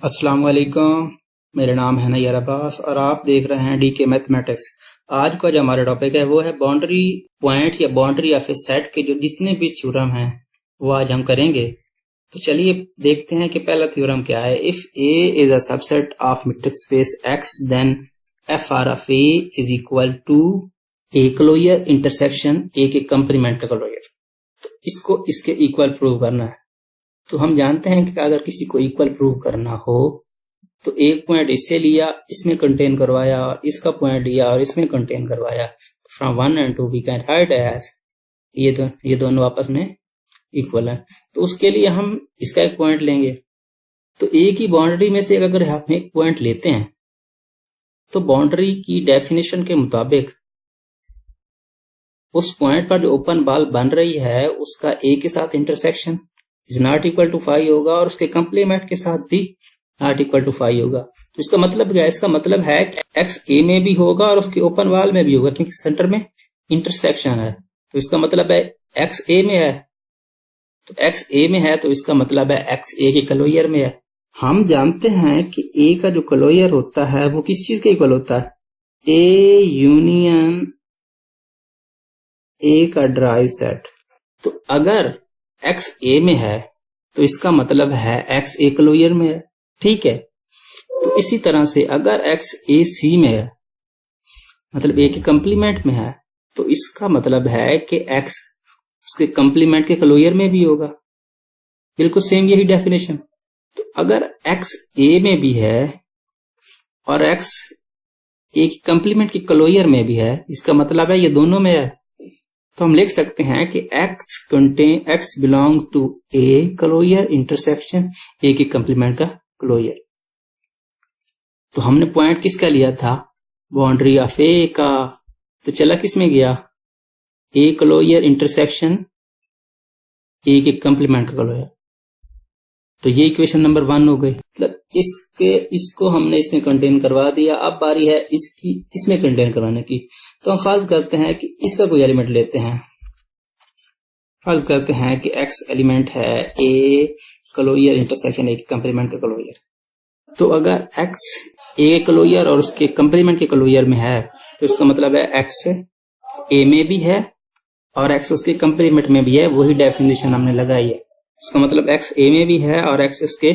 अस्सलाम वालेकुम। मेरा नाम है नैयर अब्बास और आप देख रहे हैं डीके मैथमेटिक्स। आज का जो हमारा टॉपिक है वो है बाउंड्री पॉइंट या बाउंड्री ऑफ ए सेट के जो जितने भी थ्योरम हैं वो आज हम करेंगे। तो चलिए देखते हैं कि पहला थ्योरम क्या है। If A is a subset of metric space X then F R of A is equal to A closure intersection A के कंप्लीमेंट का क्लोजर। तो इसको इसके इक्वल प्रूव करना है। तो हम जानते हैं कि अगर किसी को इक्वल प्रूव करना हो तो एक पॉइंट इससे लिया, इसमें कंटेन करवाया, और इसका पॉइंट लिया और इसमें कंटेन करवाया। From 1 and 2 we can write as ये दोनों आपस में इक्वल है। तो उसके लिए हम इसका एक पॉइंट लेंगे। तो एक ही बाउंड्री में से अगर हम एक पॉइंट लेते हैं तो बाउंड्री की डेफिनेशन के मुताबिक उस पॉइंट पर जो ओपन बॉल बन रही है उसका ए के साथ intersection is not equal to 5 होगा और उसके कंप्लीमेंट के साथ भी नॉट इक्वल टू 5 होगा। तो इसका मतलब क्या है? इसका मतलब है कि एक्स ए में भी होगा और उसके ओपन वॉल में भी होगा क्योंकि सेंटर में इंटरसेक्शन है। तो इसका मतलब है एक्स ए में है, तो एक्स ए में है तो इसका मतलब है एक्स ए के क्लोजर में है। हम जानते हैं कि ए का जो क्लोजर होता है वो किस चीज के इक्वल होता है? ए यूनियन ए का ड्राइव सेट। तो अगर एक्स ए में है तो इसका मतलब है एक्स ए क्लोजर में है, ठीक है। तो इसी तरह से अगर एक्स ए सी में है मतलब ए के कंप्लीमेंट में है तो इसका मतलब है कि एक्स उसके कंप्लीमेंट के क्लोजर में भी होगा। बिल्कुल सेम यही डेफिनेशन। तो अगर एक्स ए में भी है और एक्स ए के कंप्लीमेंट के क्लोजर में भी है इसका मतलब है ये दोनों में है। तो हम लिख सकते हैं कि x belong to A closure intersection A के कंप्लीमेंट का क्लोजर। तो हमने पॉइंट किसका लिया था? बाउंड्री ऑफ ए का। तो चला किस में गया? ए क्लोजर इंटरसेक्शन ए के कंप्लीमेंट का क्लोजर। तो ये इक्वेशन नंबर 1 हो गई। मतलब इसको हमने इसमें कंटेन करवा दिया। अब बारी है इसमें कंटेन करवाने की। तो हम फर्ज करते हैं कि इसका कोई एलिमेंट लेते हैं। फर्ज करते हैं कि x एलिमेंट है ए क्लोजर इंटरसेक्शन ए के कंप्लीमेंट का क्लोजर। तो अगर x ए क्लोजर और उसके कंप्लीमेंट के क्लोजर में है तो इसका मतलब है x ए में भी है और x उसके कंप्लीमेंट में भी है। वही डेफिनेशन हमने लगाई है। इसका मतलब x ए में भी है और x उसके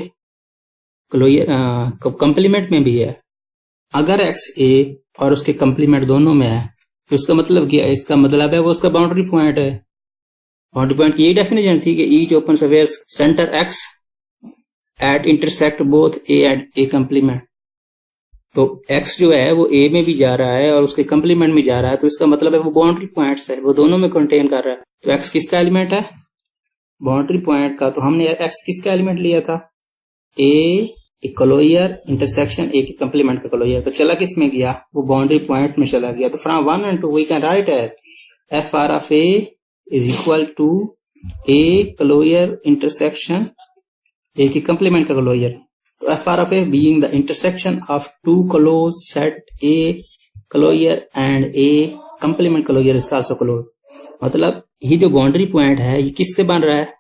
कंप्लीमेंट में भी है। अगर x ए और उसके कंप्लीमेंट दोनों में है तो इसका मतलब क्या है? इसका मतलब है वो उसका बाउंड्री पॉइंट है। बाउंड्री पॉइंट की यही डेफिनेशन थी कि each open square centre x at intersect both A and A complement. तो x जो है वो a में भी जा रहा है और उसके कंप्लीमेंट में जा रहा है। तो इसका मतलब है वो बाउंड्री पॉइंट्स है, वो दोनों में कंटेन कर रहा है। तो x किसका एलिमेंट है? बाउंड्री पॉइंट का। तो हमने x किसका एलिमेंट लिया था? ए क्लोजर इंटरसेक्शन ए के कंप्लीमेंट का क्लोजर। तो चला किस में गया? वो बाउंड्री पॉइंट में चला गया। तो from 1 and 2 we can write as F R of A is equal to A closure intersection A के कंप्लीमेंट का क्लोजर। तो F R of A being the intersection of two close set A closure and A complement closure is also close. मतलब ये जो boundary point है ये किससे बन रहा है?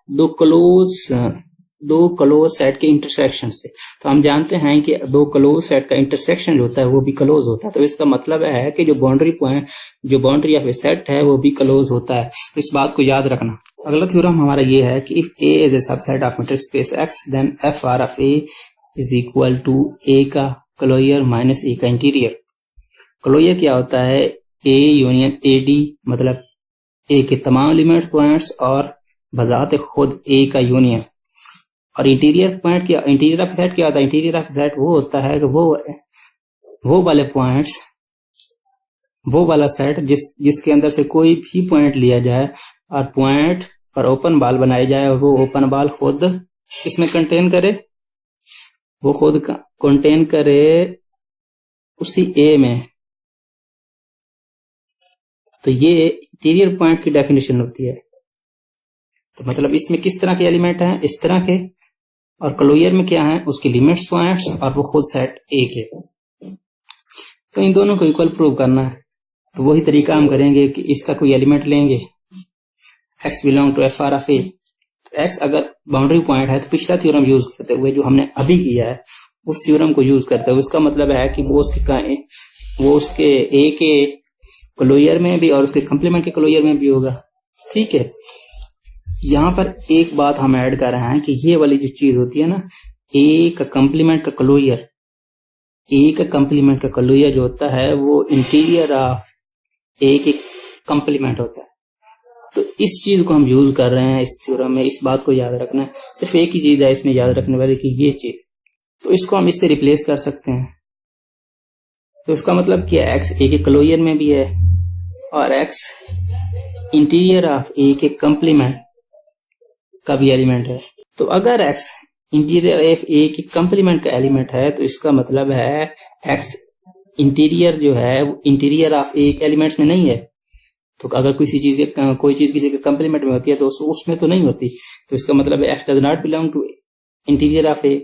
दो क्लोज सेट के इंटरसेक्शन से। तो हम जानते हैं कि दो क्लोज सेट का इंटरसेक्शन जो होता है वो भी क्लोज होता है। तो इसका मतलब है कि जो बाउंड्री ऑफ ए सेट है वो भी क्लोज होता है। तो इस बात को याद रखना। अगला थ्योरम हमारा ये है कि if A is a subset of metric space X then F R of A is equal to A का क्लोजर माइनस ए का इंटीरियर। क्लोजर क्या होता है? ए यूनियन ए डी, मतलब ए के तमाम एलिमेंट पॉइंट्स और बजात खुद ए का यूनियन। और इंटीरियर पॉइंट क्या? इंटीरियर ऑफ सेट क्या होता है? इंटीरियर ऑफ सेट वो होता है कि वो वाले पॉइंट्स, वो वाला सेट जिसके अंदर से कोई भी पॉइंट लिया जाए और पॉइंट पर ओपन बॉल बनाई जाए और वो ओपन बॉल खुद किसमें कंटेन करे? वो खुद कंटेन करे उसी ए में। तो ये इंटीरियर पॉइंट की डेफिनेशन होती है। तो मतलब इसमें किस तरह के एलिमेंट हैं? इस तरह के। और क्लोजर में क्या है? उसकी लिमिट्स पॉइंट्स और वो खुद सेट ए के। तो इन दोनों को इक्वल प्रूव करना है। तो वही तरीका हम करेंगे कि इसका कोई एलिमेंट लेंगे x belong to F R of A. तो x अगर बाउंड्री पॉइंट है तो पिछला थ्योरम यूज करते हुए जो हमने अभी किया है उस थ्योरम को यूज करता है। उसका मतलब है कि वो उसके ए के क्लोजर में भी और उसके कंप्लीमेंट के क्लोजर में भी होगा। ठीक है, यहां पर एक बात हम ऐड कर रहे हैं कि ये वाली जो चीज होती है ना, ए का कंप्लीमेंट का क्लोजर, ए का कंप्लीमेंट का क्लोजर जो होता है वो इंटीरियर ऑफ ए के कंप्लीमेंट होता है। तो इस चीज को हम यूज कर रहे हैं इस थ्योरम में। इस बात को याद रखना है, सिर्फ एक ही चीज है इसमें याद रखने वाली कि ये चीज, तो इसको हम इससे रिप्लेस कर सकते हैं। तो इसका मतलब क्या है, एक्स ए के क्लोजर में भी है और एक्स इंटीरियर ऑफ ए के कंप्लीमेंट का भी एलिमेंट है। तो अगर एक्स इंटीरियर ऑफ ए के कंप्लीमेंट का एलिमेंट है तो इसका मतलब है एक्स इंटीरियर जो है वो इंटीरियर ऑफ ए के एलिमेंट्स में नहीं है। तो अगर किसी चीज के कोई चीज किसी के कंप्लीमेंट में होती है तो उसमें तो नहीं होती। तो इसका मतलब है X does not belong to interior of A.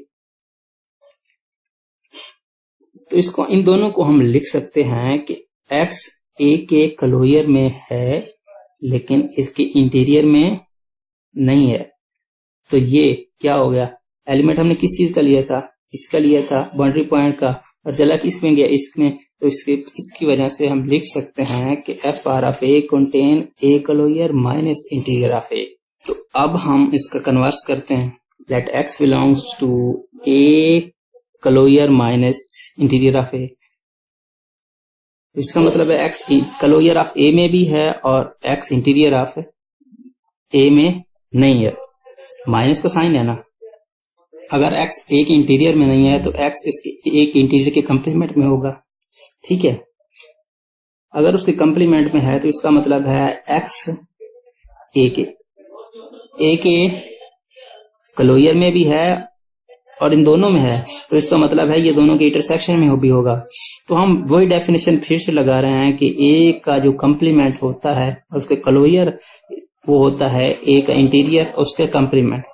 तो इसको इन दोनों को हम लिख सकते हैं कि एक्स ए के क्लोजर में है लेकिन इसके इंटीरियर में नहीं है। तो ये क्या हो गया, एलिमेंट हमने किस चीज का लिया था, इसका लिया था, बाउंड्री पॉइंट का, और चला किस में गया, इसमें। तो इसकी वजह से हम लिख सकते हैं कि F R of A contain A closure minus interior of A. तो अब हम इसका कन्वर्स करते हैं, let X belongs to A closure minus interior of A. तो इसका मतलब है एक्स क्लोजर ऑफ ए में भी है और एक्स इंटीरियर ऑफ ए में नहीं है। माइनस का साइन है ना, अगर x ए के इंटीरियर में नहीं है तो x इसके ए के इंटीरियर के कंप्लीमेंट में होगा। ठीक है, अगर उसके कंप्लीमेंट में है तो इसका मतलब है x ए के क्लोजर में भी है और इन दोनों में है। तो इसका मतलब है ये दोनों के इंटरसेक्शन में भी होगा। तो हम वही डेफिनेशन फिर से लगा रहे हैं कि ए का जो कंप्लीमेंट होता है और उसके क्लोजर वो होता है ए का इंटीरियर और उसके कंप्लीमेंट।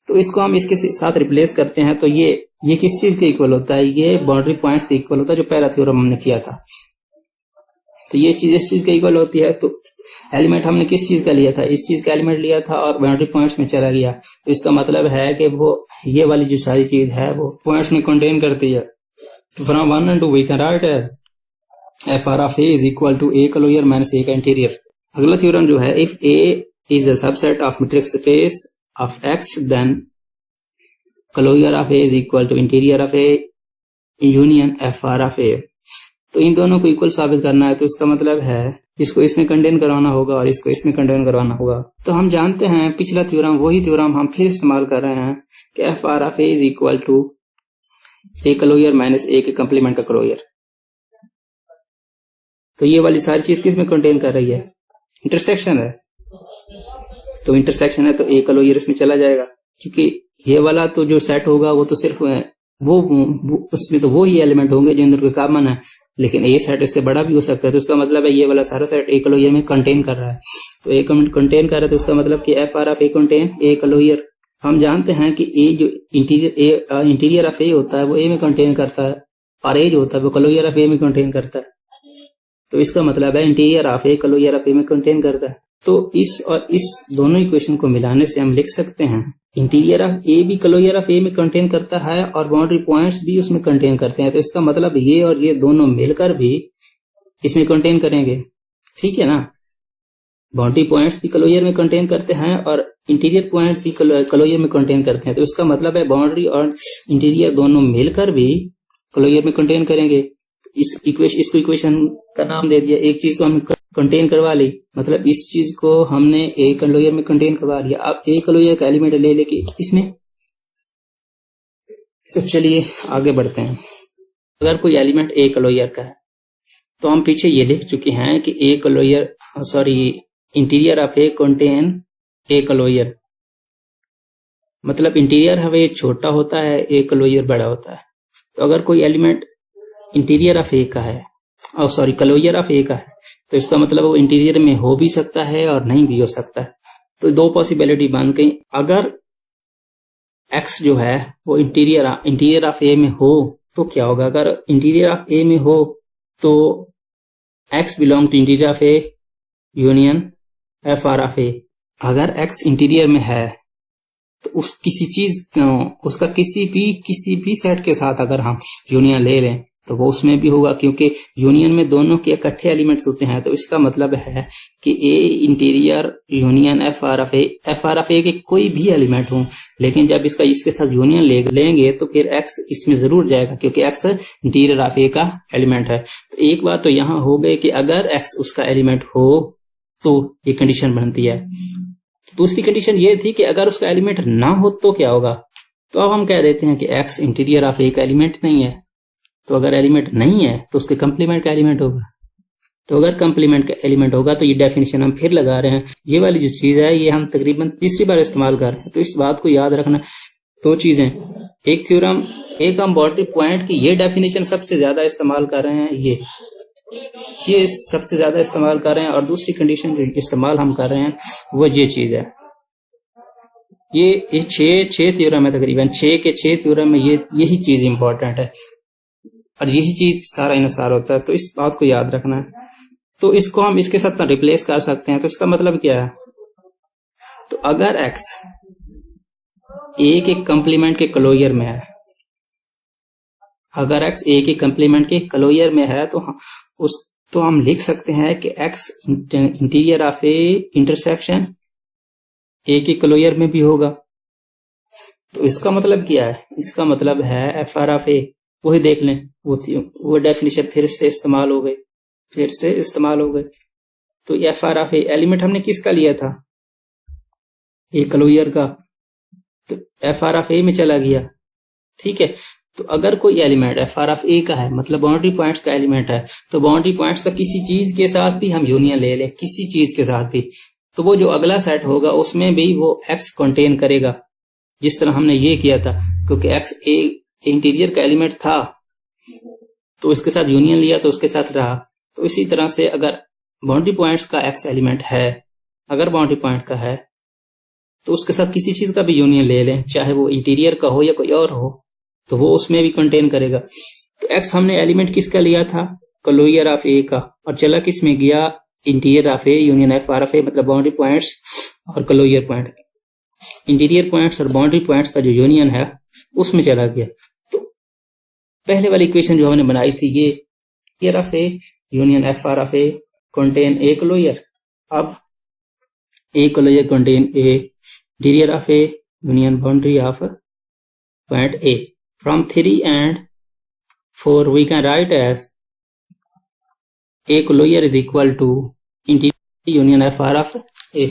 तो इसको हम इसके साथ रिप्लेस करते हैं तो ये किस चीज के इक्वल होता है, ये बाउंड्री पॉइंट्स के इक्वल होता है जो पहला थ्योरम हमने किया था। तो ये चीज इस चीज के इक्वल होती है। तो एलिमेंट हमने किस चीज का लिया था, इस चीज का एलिमेंट लिया था और बाउंड्री पॉइंट्स में चला गया। तो इसका मतलब है कि वो ये वाली जो सारी चीज है वो पॉइंट्स में कंटेन करती है। तो from 1 and 2 we can write as F R of A is equal to A closure minus A का इंटीरियर। अगला थ्योरम जो है, if A is a subset of metrics space of x then closure of A is equal to interior of A union FR of A। तो इन दोनों को equal साबित करना है। तो इसका मतलब है इसको इसमें कंटेन करवाना होगा और इसको इसमें कंटेन करवाना होगा। तो हम जानते हैं पिछला थ्योरम, वही थ्योरम हम फिर इस्तेमाल कर रहे हैं कि FR of A is equal to A closure minus A के कंप्लीमेंट का क्लोजर। तो ये वाली सारी चीज किस में कंटेन कर रही है, इंटरसेक्शन है। तो इंटरसेक्शन है तो ए क्लोजर इसमें चला जाएगा, क्योंकि ये वाला तो जो सेट होगा वो तो सिर्फ वो उसमें तो वो ही एलिमेंट होंगे जो अंदर कॉमन है, लेकिन ए सेट इससे बड़ा भी हो सकता है। तो इसका मतलब है ये वाला सारा सेट ए क्लोजर में कंटेन कर रहा है। तो ए कंटेन कर रहा है तो इसका मतलब कि F R of A contain A closure. हम जानते हैं कि ए जो इंटीरियर ऑफ ए होता है वो ए में कंटेन करता है और ए जो होता है वो क्लोजर ऑफ ए में कंटेन करता है। तो इसका मतलब है interior of A closure of A में कंटेन करता है। तो इस और इस दोनों इक्वेशन को मिलाने से हम लिख सकते हैं इंटीरियर ऑफ ए भी क्लोजर ऑफ ए में कंटेन करता है और बाउंड्री पॉइंट्स भी उसमें कंटेन करते हैं। तो इसका मतलब ये और ये दोनों मिलकर भी इसमें कंटेन करेंगे। ठीक है ना, बाउंड्री पॉइंट्स भी क्लोजर में कंटेन करते हैं और इंटीरियर पॉइंट भी क्लोजर में कंटेन करते हैं। तो इसका मतलब है बाउंड्री और इंटीरियर दोनों मिलकर भी क्लोजर में कंटेन करेंगे। इसको इक्वेशन का नाम दे दिया। एक चीज तो हम कंटेन करवा ली, मतलब इस चीज को हमने ए क्लोजर में कंटेन करवा लिया। अब ए क्लोजर का एलिमेंट ले लेके इसमें। तो चलिए आगे बढ़ते हैं। अगर कोई एलिमेंट ए क्लोजर का है तो हम पीछे ये लिख चुके हैं कि A closure interior of A contain A closure, मतलब इंटीरियर है वो छोटा होता है, ए क्लोजर बड़ा होता है। तो अगर कोई एलिमेंट इंटीरियर ऑफ ए का है क्लोजर ऑफ ए का है तो इसका मतलब वो इंटीरियर में हो भी सकता है और नहीं भी हो सकता है। तो दो पॉसिबिलिटी बन गई। अगर x जो है वो इंटीरियर ऑफ ए में हो तो क्या होगा, अगर इंटीरियर ऑफ ए में हो तो x belong to interior of A union F R of A. अगर x इंटीरियर में है तो उस किसी चीज उसका किसी भी सेट के साथ अगर हम यूनियन ले लें तो वो उसमें भी होगा, क्योंकि यूनियन में दोनों के इकट्ठे एलिमेंट्स होते हैं। तो इसका मतलब है कि A interior union F R of A के कोई भी एलिमेंट हो, लेकिन जब इसके साथ यूनियन लेंगे तो फिर एक्स इसमें जरूर जाएगा, क्योंकि एक्स इंटीरियर ऑफ ए का एलिमेंट है। तो एक बात तो यहाँ हो गई कि अगर एक्स उसका एलिमेंट हो तो ये कंडीशन बनती है। दूसरी कंडीशन ये थी कि अगर उसका एलिमेंट ना हो तो क्या होगा। तो अब हम कह देते हैं कि एक्स इंटीरियर ऑफ ए का एलिमेंट नहीं है। तो अगर एलिमेंट नहीं है तो उसके कंप्लीमेंट का एलिमेंट होगा। तो अगर कंप्लीमेंट का एलिमेंट होगा तो ये डेफिनेशन हम फिर लगा रहे हैं। ये वाली जो चीज है ये हम तकरीबन तीसरी बार इस्तेमाल कर रहे हैं। तो इस बात को याद रखना। दो चीजें, एक थ्योरम, एक हम बाउंड्री पॉइंट की ये डेफिनेशन सबसे ज्यादा इस्तेमाल कर रहे हैं, ये सबसे ज्यादा इस्तेमाल कर रहे हैं, और दूसरी कंडीशन जो इस्तेमाल हम कर रहे हैं वो ये चीज है। ये छह थ्योरम है, तकरीबन 6 के 6 थ्योरम में यही चीज इंपॉर्टेंट है और यही चीज सारा इनसार होता है। तो इस बात को याद रखना है। तो इसको हम इसके साथ रिप्लेस कर सकते हैं। तो इसका मतलब क्या है, तो अगर x ए के कंप्लीमेंट के क्लोजर में है, अगर x ए के कंप्लीमेंट के क्लोजर में है तो हम लिख सकते हैं कि x interior of A intersection A के क्लोजर में भी होगा। तो इसका मतलब क्या है, इसका मतलब है एफ आर ऑफ ए, वही देख लें, वो डेफिनेशन फिर से इस्तेमाल हो गई। तो F R of A element हमने किसका लिया था, ए क्लोजर का, तो एफ आर ऑफ ए में चला गया। ठीक है। तो अगर कोई एलिमेंट एफ आर ऑफ ए का है, मतलब बाउंड्री पॉइंट्स का एलिमेंट है, तो बाउंड्री पॉइंट्स का किसी चीज के साथ भी हम यूनियन ले लें, किसी चीज के साथ भी, तो वो जो अगला सेट होगा उसमें भी वो एक्स कंटेन करेगा, जिस तरह हमने ये किया था। क्योंकि एक्स ए इंटीरियर का एलिमेंट था तो इसके साथ यूनियन लिया तो उसके साथ रहा। तो इसी तरह से अगर बाउंड्री पॉइंट्स का एक्स एलिमेंट है, अगर बाउंड्री पॉइंट का है तो उसके साथ किसी चीज का भी यूनियन ले लें, चाहे वो इंटीरियर का हो या कोई और हो, तो वो उसमें भी कंटेन करेगा। तो एक्स हमने एलिमेंट किसका लिया था, क्लोजर ऑफ ए का, और चला किस में गया, interior of A union F R of A, मतलब बाउंड्री पॉइंट्स और क्लोजर पॉइंट, इंटीरियर पॉइंट्स और बाउंड्री पॉइंट्स का जो यूनियन है उसमें चला गया। तो पहले वाली इक्वेशन जो हमने बनाई थी, ये interior of A union F R of A contain A closure. अब A closure contain A interior of A union boundary of point A. From 3 and 4 we can write as a closure is equal to interior union f r of a.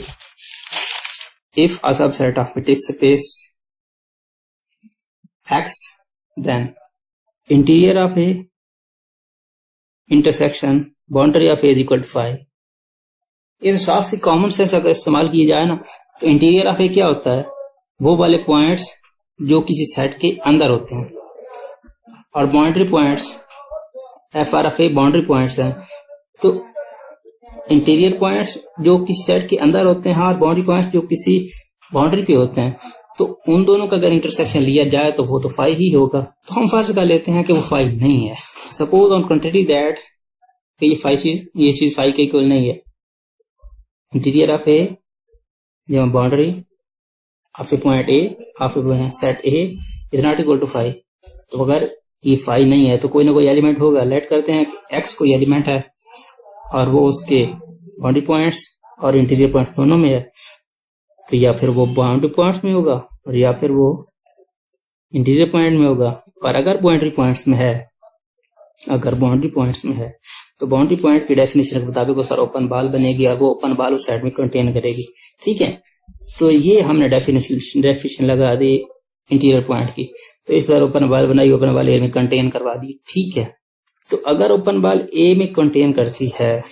If a subset of metric space X, then interior of a intersection boundary of a is equal to 5. इस साफ सी common sense अगर इस्तेमाल किया जाए ना, तो interior of ए क्या होता है, वो वाले पॉइंट्स जो किसी सेट के अंदर होते हैं, और boundary points F R of A boundary points हैं। तो इंटीरियर पॉइंट्स जो किसी सेट के अंदर होते हैं और बाउंड्री पॉइंट्स जो किसी बाउंड्री पे होते हैं, तो उन दोनों का अगर इंटरसेक्शन लिया जाए तो वो तो 5 ही होगा। तो हम फर्ज कर लेते हैं कि वो 5 नहीं है। सपोज ऑन कंट्री दैट ये चीज 5 के इक्वल नहीं है। इंटीरियर ऑफ ए जब boundary of A point A of A set A is not equal to 5, तो अगर ये 5 नहीं है तो कोई ना कोई एलिमेंट होगा। लेट करते हैं कि एक्स कोई एलिमेंट है और वो उसके बाउंड्री पॉइंट्स और इंटीरियर पॉइंट्स दोनों में है, तो या फिर वो बाउंड्री पॉइंट्स में होगा और या फिर वो इंटीरियर पॉइंट में होगा। और अगर बाउंड्री पॉइंट्स में है, तो बाउंड्री पॉइंट की डेफिनेशन के मुताबिक उस पर ओपन बॉल बनेगी और वो ओपन बॉल उस साइड में कंटेन करेगी। ठीक है। तो ये हमने डेफिनेशन लगा दी इंटीरियर पॉइंट की। तो इस बार ओपन बॉल बनाई, ओपन बॉल ए में कंटेन करवा दी। ठीक है। तो अगर ओपन बॉल ए में कंटेन करती है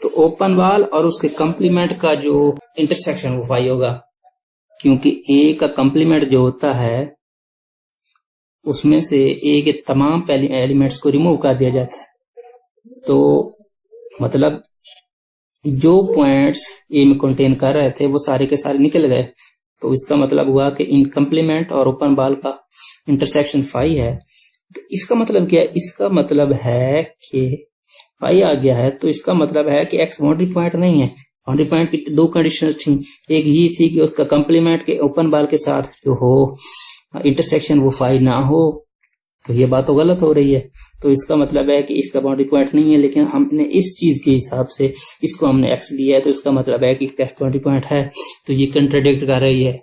तो ओपन बॉल और उसके कंप्लीमेंट का जो इंटरसेक्शन वो 5 होगा, क्योंकि ए का कंप्लीमेंट जो होता है उसमें से ए के तमाम एलिमेंट्स को रिमूव कर दिया जाता है। तो मतलब जो पॉइंट्स ए में कंटेन कर रहे थे वो सारे के सारे निकल गए। तो इसका मतलब हुआ कि इन कंप्लीमेंट और ओपन बॉल का इंटरसेक्शन 5 है। तो इसका मतलब क्या है, इसका मतलब है कि 5 आ गया है, तो इसका मतलब है कि एक्स बाउंड्री पॉइंट नहीं है। बाउंड्री पॉइंट की दो कंडीशन थी, एक ये थी कि उसका कंप्लीमेंट के ओपन बाल के साथ जो हो इंटरसेक्शन वो फाई ना हो, तो ये बात तो गलत हो रही है। तो इसका मतलब है कि इसका बाउंड्री पॉइंट नहीं है, लेकिन हमने इस चीज के हिसाब से इसको हमने एक्स लिया है, तो इसका मतलब है कि इसका बाउंड्री पॉइंट है। तो ये कंट्राडिक्ट कर रही है,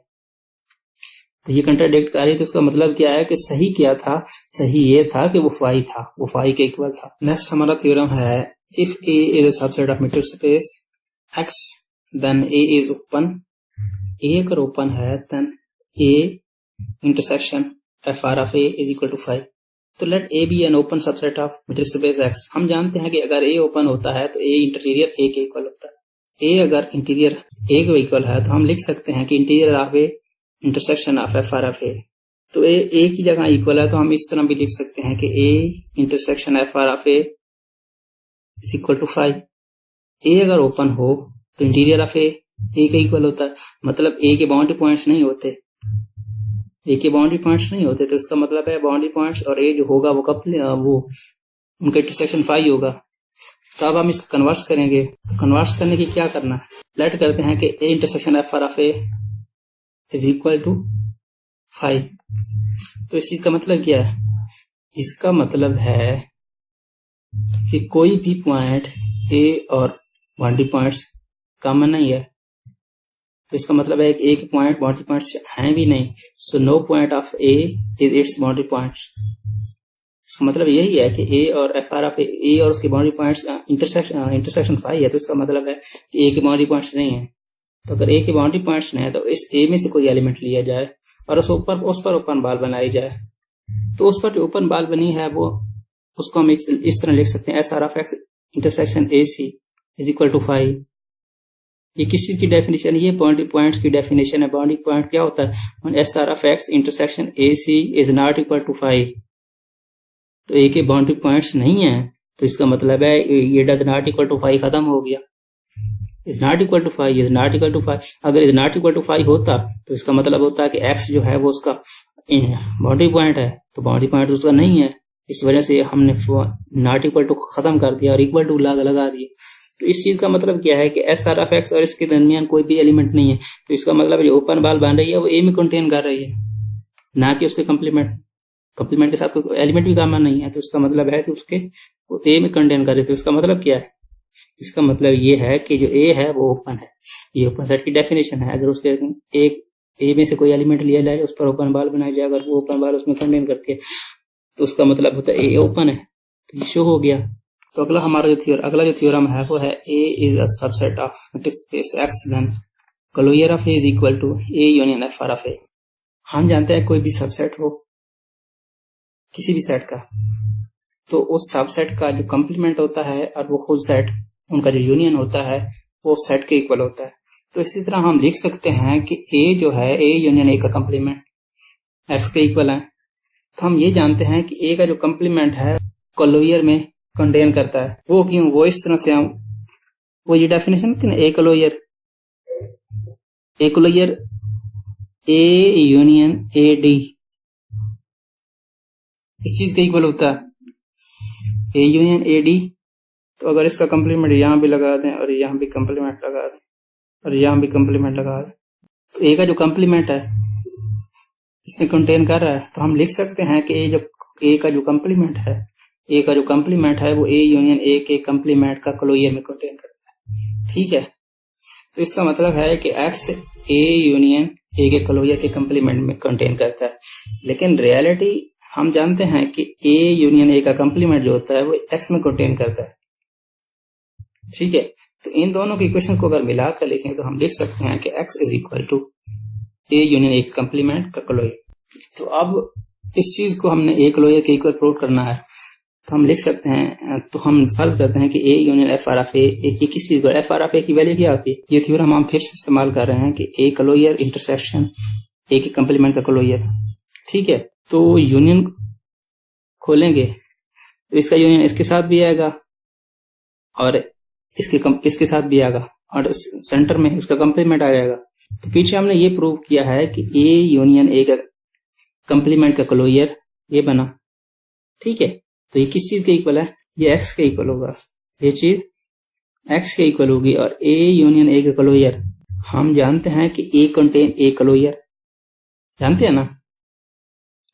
तो ये कंट्राडिक्ट कर रही है। तो इसका मतलब क्या है कि सही क्या था, सही ये था कि वो फाई था, वो फाई के इक्वल था। नेक्स्ट हमारा थ्योरम है, if A is a subset of metrics space X then A is open. A अगर ओपन है then A intersection F R of A is equal to five. तो let A be an open subset of metrics space X. हम जानते हैं कि अगर ए open होता है तो ए इंटीरियर ए के इक्वल होता है। ए अगर इंटीरियर ए के इक्वल है तो हम लिख सकते हैं कि interior of A intersection of F R of A. तो ए की जगह इक्वल है, तो हम इस तरह भी लिख सकते हैं कि A intersection F R of A is equal to five. A अगर ओपन हो तो इंटीरियर ऑफ ए के इक्वल होता है, मतलब ए के बाउंड्री पॉइंट्स नहीं होते, ए के बाउंड्री पॉइंट्स नहीं होते, तो इसका मतलब है बाउंड्री पॉइंट्स और ए जो होगा वो उनका इंटरसेक्शन फाइव होगा। तो अब हम इसको कन्वर्स करेंगे, तो कन्वर्स करने की क्या करना है, लेट करते हैं कि A intersection F R of A is equal to five. तो इस चीज का मतलब क्या है, इसका मतलब है कि कोई भी पॉइंट ए और बाउंड्री पॉइंट्स कॉमन नहीं है। तो इसका मतलब है कि ए के पॉइंट बाउंड्री पॉइंट्स हैं भी नहीं, so no point of A is its boundary points. इसका मतलब यही है कि ए और एफ आर ऑफ ए और उसके बाउंड्री पॉइंट्स इंटरसेक्शन फाइव है, तो इसका मतलब है कि ए के बाउंड्री पॉइंट्स नहीं है। तो अगर ए के बाउंड्री पॉइंट्स नहीं है तो इस ए में से कोई एलिमेंट लिया जाए और उस पर ओपन बाल बनाई जाए, तो उस पर जो ओपन बाल बनी है वो उसको हम इस तरह लिख सकते हैं, S R of X intersection A C is equal to five. ये किस चीज की डेफिनेशन, ये बाउंड्री पॉइंट्स की डेफिनेशन है। बाउंड्री पॉइंट क्या होता है, S R of X intersection A C is not equal to five. तो ए के बाउंड्री पॉइंट्स नहीं है, तो इसका मतलब है ये does not equal to five खत्म हो गया। Is not equal to five, is not equal to five. अगर is not equal to five होता तो इसका मतलब होता है कि एक्स जो है वो उसका बाउंड्री पॉइंट है, तो बाउंड्री पॉइंट उसका नहीं है, इस वजह से हमने नॉट इक्वल टू खत्म कर दिया और इक्वल टू लगा दिया। तो इस चीज का मतलब क्या है कि एस आर ऑफ एक्स और इसके दरमियान कोई भी एलिमेंट नहीं है, तो इसका मतलब जो ओपन बाल बन रही है वो ए में कंटेन कर रही है, ना कि उसके कंप्लीमेंट के साथ कोई एलिमेंट भी कॉमन नहीं है। तो इसका मतलब है कि उसके वो ए में कंटेन कर रही है। तो इसका मतलब क्या है, इसका मतलब ये है कि जो ए है वो ओपन है। ये ओपन सेट की डेफिनेशन है। अगर उसके एक ए में से कोई एलिमेंट लिया जाए, उस पर ओपन बाल बनाया जाए, अगर वो ओपन बाल उसमें कंटेन करती है तो उसका मतलब होता है ए ओपन है। तो ये शो हो गया। तो अगला जो थ्योरम है वो है A is a subset of metrics space X then closure of A is equal to A union F R of A. हम जानते हैं कोई भी सबसेट हो किसी भी सेट का, तो उस सबसेट का जो कंप्लीमेंट होता है और वो खुद सेट, उनका जो यूनियन होता है वो सेट के इक्वल होता है। तो इसी तरह हम लिख सकते हैं कि ए जो है ए यूनियन ए का कंप्लीमेंट एक्स के इक्वल है। तो हम ये जानते हैं कि ए का जो कंप्लीमेंट है क्लोजर में कंटेन करता है। वो क्यों, वो इस तरह से हम वो ये डेफिनेशन थी ना, A closure A union A D इस चीज के इक्वल होता है, ए यूनियन ए डी। तो अगर इसका कंप्लीमेंट यहां भी लगा दें और यहां भी कंप्लीमेंट लगा दें और यहां भी कंप्लीमेंट लगा दें, तो ए का जो कंप्लीमेंट है इसमें कंटेन कर रहा है, तो हम लिख सकते हैं कि ए का जो कंप्लीमेंट है वो ए यूनियन ए के कंप्लीमेंट का क्लोजर में कंटेन करता है। ठीक है, तो इसका मतलब है कि एक्स ए यूनियन ए के क्लोजर के कंप्लीमेंट में कंटेन करता है। लेकिन रियलिटी हम जानते हैं कि ए यूनियन ए का कंप्लीमेंट जो होता है वो एक्स में कंटेन करता है। ठीक है, तो इन दोनों के इक्वेशन को अगर मिलाकर लिखें तो हम लिख सकते हैं कि X is equal to A union A के कंप्लीमेंट का क्लोजर। तो अब इस चीज को हमने ए क्लोजर के इक्वल प्रूव करना है, तो हम लिख सकते हैं, तो हम फर्ज करते हैं कि A union F R of A की किस चीज को, एफ आर ऑफ ए की वैल्यू क्या होती है। ये थ्योरम हम फिर से इस्तेमाल कर रहे हैं कि ए क्लोजर इंटरसेक्शन ए के कंप्लीमेंट का क्लोजर। ठीक है, तो यूनियन खोलेंगे तो इसका यूनियन इसके साथ भी आएगा और इसके साथ भी आएगा और सेंटर में उसका कंप्लीमेंट आ जाएगा। तो पीछे हमने ये प्रूव किया है कि ए यूनियन ए का कंप्लीमेंट का क्लोजर ये बना। ठीक है, तो ये किस चीज के इक्वल है, ये एक्स के इक्वल होगा। ये चीज एक्स के इक्वल होगी और ए यूनियन ए के क्लोजर, हम जानते हैं कि ए कंटेन ए क्लोजर, जानते हैं ना,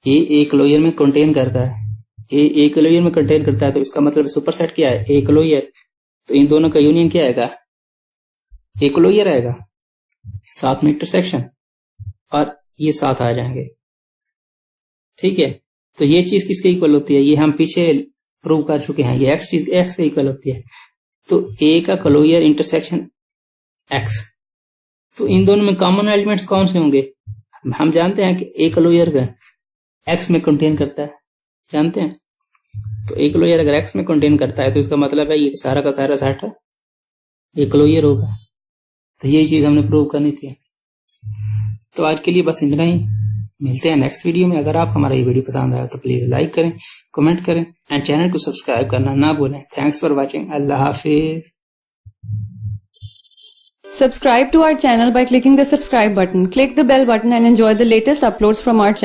ए क्लोजर में कंटेन करता है, ए क्लोजर में कंटेन करता है, तो इसका मतलब सुपरसेट क्या है, ए क्लोजर, तो इन दोनों का यूनियन क्या आएगा, ए क्लोजर आएगा, साथ में इंटरसेक्शन, और ये साथ आ जाएंगे, ठीक है। तो ये चीज किसके इक्वल होती है, ये हम पीछे प्रूव कर चुके हैं, ये एक्स चीज एक्स के इक्वल होती है। तो ए का क्लोजर इंटरसेक्शन एक्स, तो इन दोनों में कॉमन एलिमेंट्स कौन से होंगे, हम जानते हैं कि ए क्लोजर का एक्स में कंटेन करता है, जानते हैं। तो ए क्लोजर अगर एक्स में कंटेन करता है तो इसका मतलब है ये सारा का सारा सेट ए क्लोजर होगा। तो यही चीज हमने प्रूव करनी थी। तो आज के लिए बस इतना ही, मिलते हैं नेक्स्ट वीडियो में। अगर आप हमारा ये वीडियो पसंद आया तो प्लीज लाइक करें, कमेंट करें एंड चैनल को सब्सक्राइब करना ना भूलें। Thanks for watching. Allah Hafiz. Subscribe to our channel by clicking the subscribe button. Click the bell button and enjoy the latest uploads from our channel.